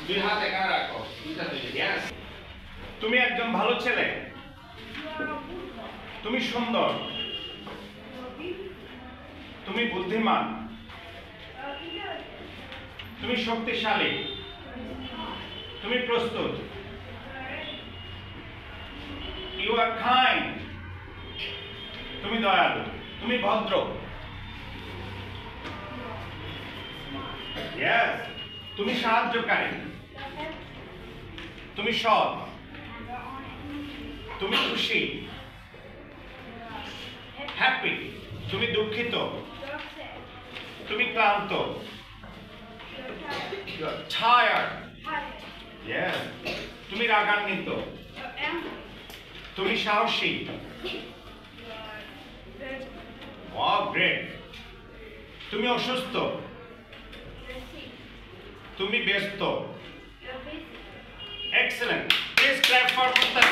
দুই হাত এখানে রাখো। Yes. তুমি একজন ভালো ছেলে। তুমি সুন্দর। তুমি বুদ্ধিমান। তুমি শক্তিশালী। তুমি প্রস্তুত। You are kind. তুমি দয়ালু। তুমি ভদ্র। Yes. তুমি সাহায্যকারী। তুমি সৎ। তুমি খুশি। হ্যাপি। তুমি দুঃখিত। তুমি ক্লান্ত। টায়ার্ড। Yes. তুমি রাগান্বিত। তুমি সাহসী। Oh, great. তুমি অসুস্থ। তুমি ব্যস্ত। Excellent. Please clap for Mustafa.